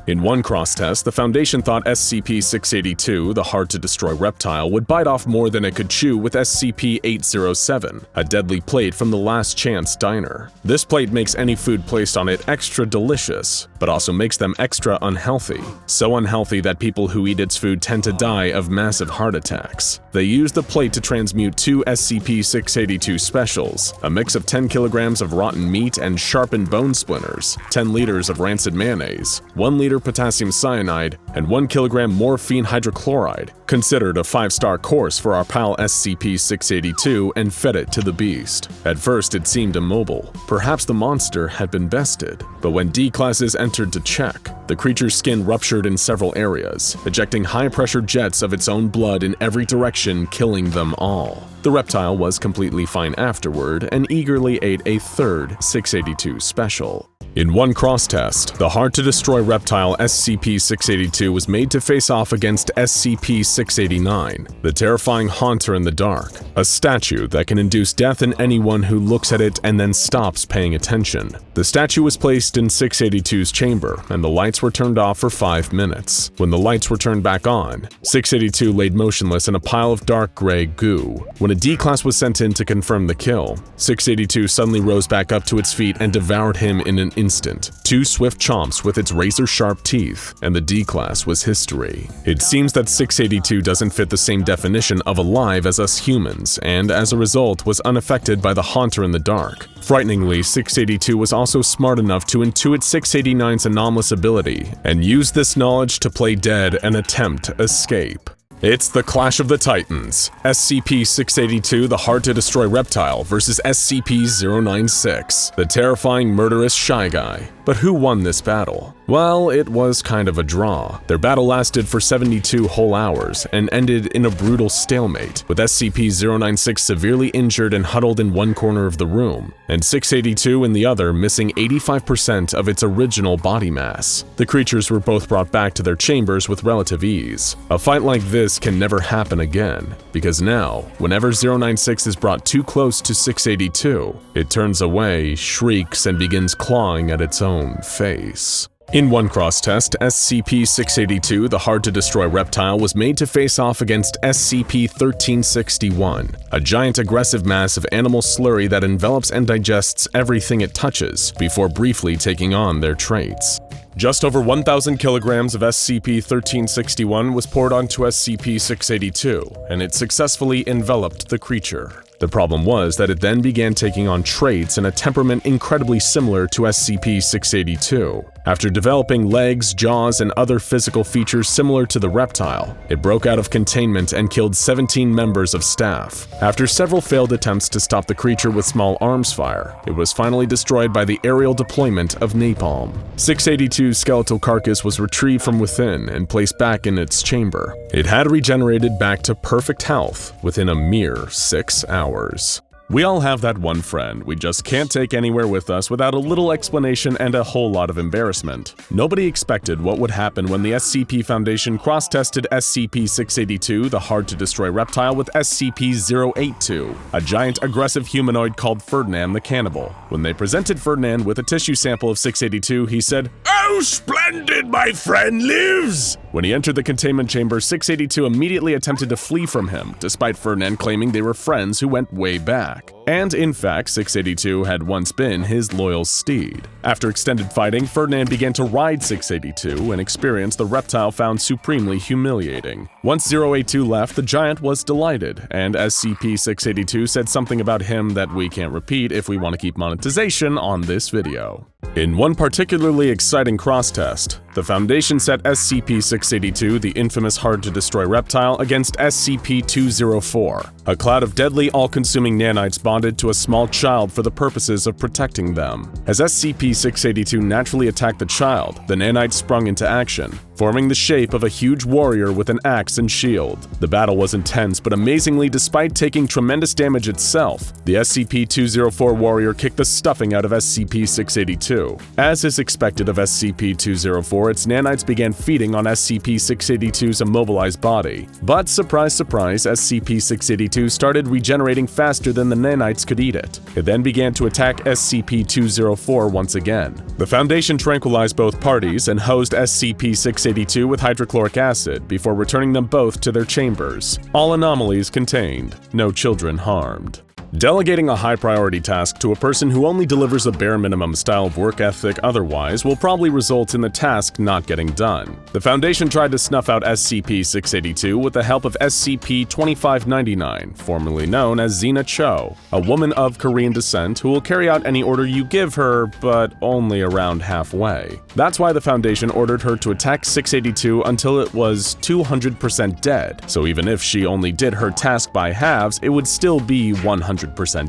In one cross-test, the Foundation thought SCP-682, the hard-to-destroy reptile, would bite off more than it could chew with SCP-807, a deadly plate from the Last Chance Diner. This plate makes any food placed on it extra delicious, but also makes them extra unhealthy. So unhealthy that people who eat its food tend to die of massive heart attacks. They use the plate to transmute 2 SCP-682 specials, a mix of 10 kilograms of rotten meat and sharpened bone splinters, 10 liters of rancid mayonnaise, 1 liter potassium cyanide, and 1 kilogram morphine hydrochloride, considered a 5-star course for our pal SCP-682, and fed it to the beast. At first it seemed immobile. Perhaps the monster had been bested, but when D-classes entered to check, the creature's skin ruptured in several areas, ejecting high-pressure jets of its own blood in every direction, killing them all. The reptile was completely fine afterward and eagerly ate a third 682 special. In one cross-test, the hard-to-destroy reptile SCP-682 was made to face off against SCP-689, the terrifying haunter in the dark, a statue that can induce death in anyone who looks at it and then stops paying attention. The statue was placed in 682's chamber, and the lights were turned off for 5 minutes. When the lights were turned back on, 682 laid motionless in a pile of dark gray goo. When a D-class was sent in to confirm the kill, 682 suddenly rose back up to its feet and devoured him in an instant. 2 swift chomps with its razor-sharp teeth, and the D-class was history. It seems that 682 doesn't fit the same definition of alive as us humans, and as a result was unaffected by the haunter in the dark. Frighteningly, 682 was also smart enough to intuit 689's anomalous ability, and use this knowledge to play dead and attempt escape. It's the Clash of the Titans, SCP-682, the hard-to-destroy reptile, versus SCP-096, the terrifying murderous Shy Guy. But who won this battle? Well, it was kind of a draw. Their battle lasted for 72 whole hours and ended in a brutal stalemate, with SCP-096 severely injured and huddled in one corner of the room, and 682 in the other, missing 85% of its original body mass. The creatures were both brought back to their chambers with relative ease. A fight like this can never happen again, because now, whenever 096 is brought too close to 682, it turns away, shrieks, and begins clawing at its own face. In one cross-test, SCP-682, the hard-to-destroy reptile, was made to face off against SCP-1361, a giant aggressive mass of animal slurry that envelops and digests everything it touches, before briefly taking on their traits. Just over 1,000 kilograms of SCP-1361 was poured onto SCP-682, and it successfully enveloped the creature. The problem was that it then began taking on traits and a temperament incredibly similar to SCP-682. After developing legs, jaws, and other physical features similar to the reptile, it broke out of containment and killed 17 members of staff. After several failed attempts to stop the creature with small arms fire, it was finally destroyed by the aerial deployment of napalm. 682's skeletal carcass was retrieved from within and placed back in its chamber. It had regenerated back to perfect health within a mere 6 hours. We all have that one friend we just can't take anywhere with us without a little explanation and a whole lot of embarrassment. Nobody expected what would happen when the SCP Foundation cross-tested SCP-682, the hard-to-destroy reptile, with SCP-082, a giant aggressive humanoid called Ferdinand the Cannibal. When they presented Ferdinand with a tissue sample of 682, he said, "Oh, splendid, my friend lives!" When he entered the containment chamber, 682 immediately attempted to flee from him, despite Ferdinand claiming they were friends who went way back. And in fact, 682 had once been his loyal steed. After extended fighting, Ferdinand began to ride 682, an experience the reptile found supremely humiliating. Once 082 left, the giant was delighted, and SCP-682 said something about him that we can't repeat if we want to keep monetization on this video. In one particularly exciting cross-test, the Foundation set SCP-682, the infamous hard-to-destroy reptile, against SCP-204, a cloud of deadly, all-consuming nanites bonded to a small child for the purposes of protecting them. As SCP-682 naturally attacked the child, the nanites sprung into action, forming the shape of a huge warrior with an axe and shield. The battle was intense, but amazingly, despite taking tremendous damage itself, the SCP-204 warrior kicked the stuffing out of SCP-682. As is expected of SCP-204, before its nanites began feeding on SCP-682's immobilized body. But surprise, surprise, SCP-682 started regenerating faster than the nanites could eat it. It then began to attack SCP-204 once again. The Foundation tranquilized both parties and hosed SCP-682 with hydrochloric acid before returning them both to their chambers. All anomalies contained, no children harmed. Delegating a high-priority task to a person who only delivers a bare-minimum style of work ethic otherwise will probably result in the task not getting done. The Foundation tried to snuff out SCP-682 with the help of SCP-2599, formerly known as Xena Cho, a woman of Korean descent who will carry out any order you give her, but only around halfway. That's why the Foundation ordered her to attack 682 until it was 200% dead, so even if she only did her task by halves, it would still be 100%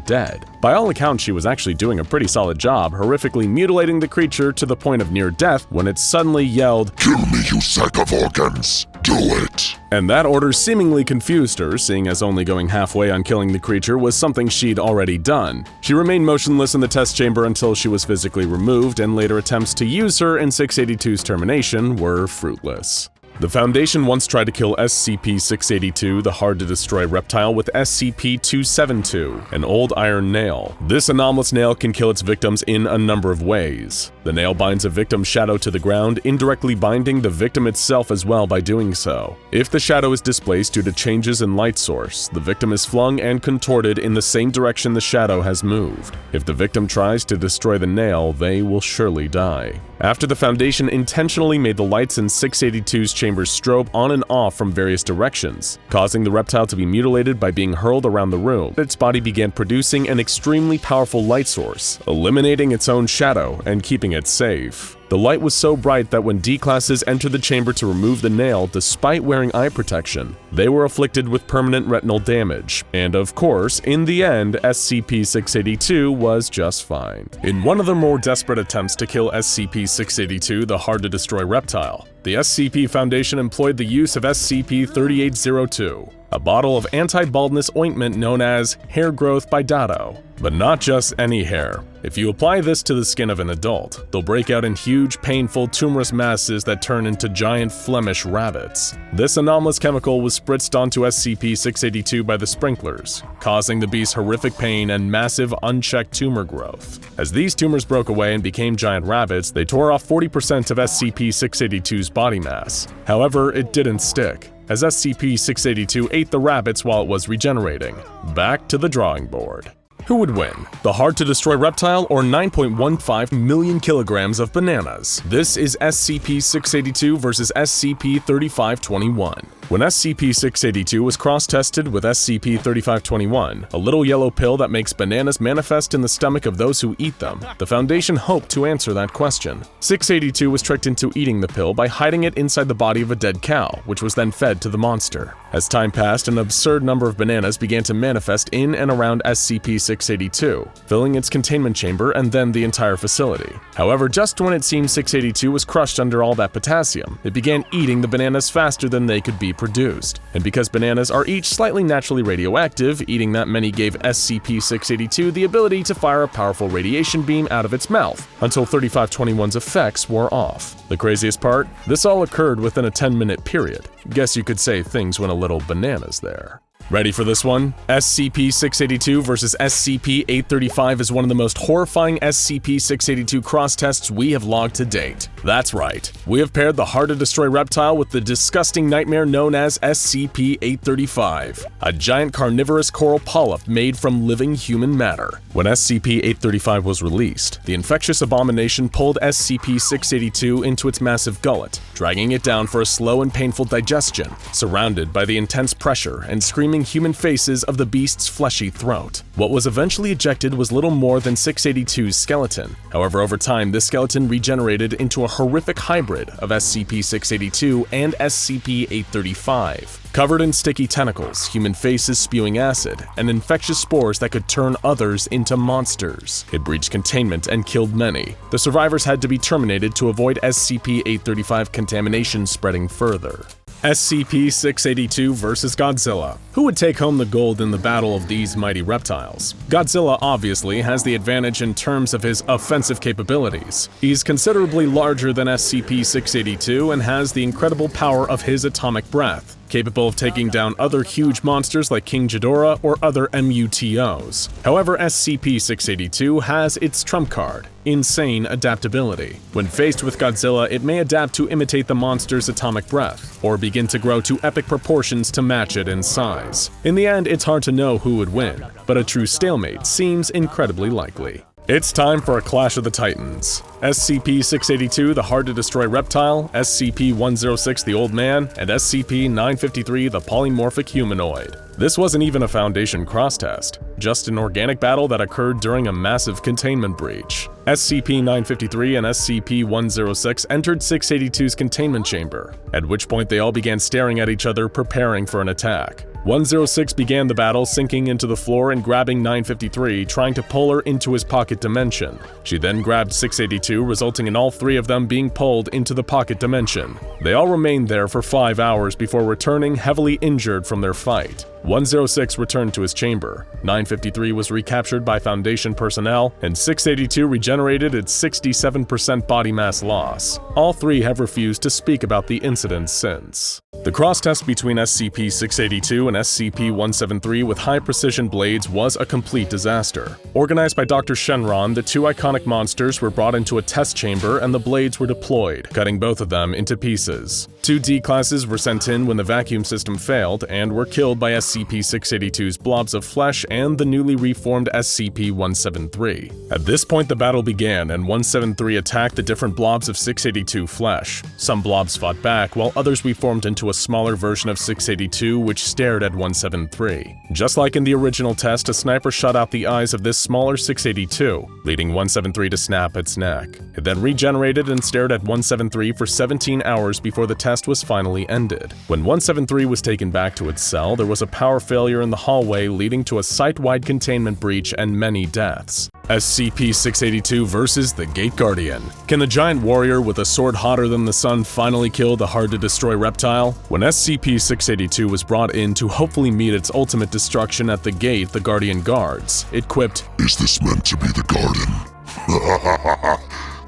dead. By all accounts, she was actually doing a pretty solid job, horrifically mutilating the creature to the point of near death when it suddenly yelled, "Kill me, you sack of organs! Do it!" And that order seemingly confused her, seeing as only going halfway on killing the creature was something she'd already done. She remained motionless in the test chamber until she was physically removed, and later attempts to use her in 682's Termination were fruitless. The Foundation once tried to kill SCP-682, the hard-to-destroy reptile, with SCP-272, an old iron nail. This anomalous nail can kill its victims in a number of ways. The nail binds a victim's shadow to the ground, indirectly binding the victim itself as well by doing so. If the shadow is displaced due to changes in light source, the victim is flung and contorted in the same direction the shadow has moved. If the victim tries to destroy the nail, they will surely die. After the Foundation intentionally made the lights in 682's chambers strobe on and off from various directions, causing the reptile to be mutilated by being hurled around the room, its body began producing an extremely powerful light source, eliminating its own shadow and keeping it safe. The light was so bright that when D-classes entered the chamber to remove the nail, despite wearing eye protection, they were afflicted with permanent retinal damage. And of course, in the end, SCP-682 was just fine. In one of the more desperate attempts to kill SCP-682, the hard-to-destroy reptile, the SCP Foundation employed the use of SCP-3802, a bottle of anti-baldness ointment known as Hair Growth by Dado. But not just any hair. If you apply this to the skin of an adult, they'll break out in huge, painful, tumorous masses that turn into giant Flemish rabbits. This anomalous chemical was spritzed onto SCP-682 by the sprinklers, causing the beast's horrific pain and massive, unchecked tumor growth. As these tumors broke away and became giant rabbits, they tore off 40% of SCP-682's body mass. However, it didn't stick, as SCP-682 ate the rabbits while it was regenerating. Back to the drawing board. Who would win, the hard-to-destroy reptile or 9.15 million kilograms of bananas? This is SCP-682 versus SCP-3521. When SCP-682 was cross-tested with SCP-3521, a little yellow pill that makes bananas manifest in the stomach of those who eat them, the Foundation hoped to answer that question. 682 was tricked into eating the pill by hiding it inside the body of a dead cow, which was then fed to the monster. As time passed, an absurd number of bananas began to manifest in and around SCP-682, filling its containment chamber and then the entire facility. However, just when it seemed 682 was crushed under all that potassium, it began eating the bananas faster than they could be produced. And because bananas are each slightly naturally radioactive, eating that many gave SCP-682 the ability to fire a powerful radiation beam out of its mouth, until 3521's effects wore off. The craziest part? This all occurred within a 10-minute period. Guess you could say things went a little bananas there. Ready for this one? SCP-682 versus SCP-835 is one of the most horrifying SCP-682 cross-tests we have logged to date. That's right, we have paired the hard-to-destroy reptile with the disgusting nightmare known as SCP-835, a giant carnivorous coral polyp made from living human matter. When SCP-835 was released, the infectious abomination pulled SCP-682 into its massive gullet, dragging it down for a slow and painful digestion, surrounded by the intense pressure and screaming human faces of the beast's fleshy throat. What was eventually ejected was little more than 682's skeleton. However, over time, this skeleton regenerated into a horrific hybrid of SCP-682 and SCP-835. Covered in sticky tentacles, human faces spewing acid, and infectious spores that could turn others into monsters. It breached containment and killed many. The survivors had to be terminated to avoid SCP-835 contamination spreading further. SCP-682 VS Godzilla. Who would take home the gold in the battle of these mighty reptiles? Godzilla obviously has the advantage in terms of his offensive capabilities. He's considerably larger than SCP-682 and has the incredible power of his atomic breath, capable of taking down other huge monsters like King Ghidorah or other MUTOs. However, SCP-682 has its trump card: insane adaptability. When faced with Godzilla, it may adapt to imitate the monster's atomic breath, or begin to grow to epic proportions to match it in size. In the end, it's hard to know who would win, but a true stalemate seems incredibly likely. It's time for a clash of the titans. SCP-682, the hard-to-destroy reptile, SCP-106, the old man, and SCP-953, the polymorphic humanoid. This wasn't even a Foundation cross-test, just an organic battle that occurred during a massive containment breach. SCP-953 and SCP-106 entered 682's containment chamber, at which point they all began staring at each other, preparing for an attack. 106 began the battle, sinking into the floor and grabbing 953, trying to pull her into his pocket dimension. She then grabbed 682, resulting in all three of them being pulled into the pocket dimension. They all remained there for 5 hours before returning heavily injured from their fight. 106 returned to his chamber, 953 was recaptured by Foundation personnel, and 682 regenerated its 67% body mass loss. All three have refused to speak about the incident since. The cross-test between SCP-682 and SCP-173 with high-precision blades was a complete disaster. Organized by Dr. Shenron, the two iconic monsters were brought into a test chamber and the blades were deployed, cutting both of them into pieces. 2 D-classes were sent in when the vacuum system failed and were killed by SCP-682's blobs of flesh and the newly reformed SCP-173. At this point, the battle began, and 173 attacked the different blobs of 682 flesh. Some blobs fought back, while others reformed into a smaller version of 682 which stared at 173. Just like in the original test, a sniper shot out the eyes of this smaller 682, leading 173 to snap its neck. It then regenerated and stared at 173 for 17 hours before the test was finally ended. When 173 was taken back to its cell, there was a power failure in the hallway, leading to a site-wide containment breach and many deaths. SCP-682 versus the Gate Guardian. Can the giant warrior with a sword hotter than the sun finally kill the hard-to-destroy reptile? When SCP-682 was brought in to hopefully meet its ultimate destruction at the gate the Guardian guards, it quipped, "Is this meant to be the garden?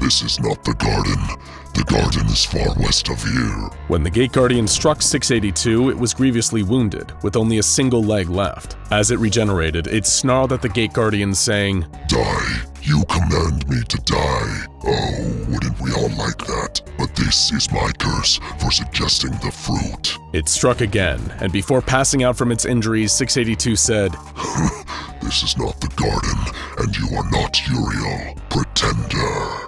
This is not the garden. The garden is far west of here." When the Gate Guardian struck 682, it was grievously wounded, with only a single leg left. As it regenerated, it snarled at the Gate Guardian, saying, "Die. You command me to die. Oh, wouldn't we all like that? But this is my curse for suggesting the fruit." It struck again, and before passing out from its injuries, 682 said, "This is not the garden, and you are not Uriel, pretender."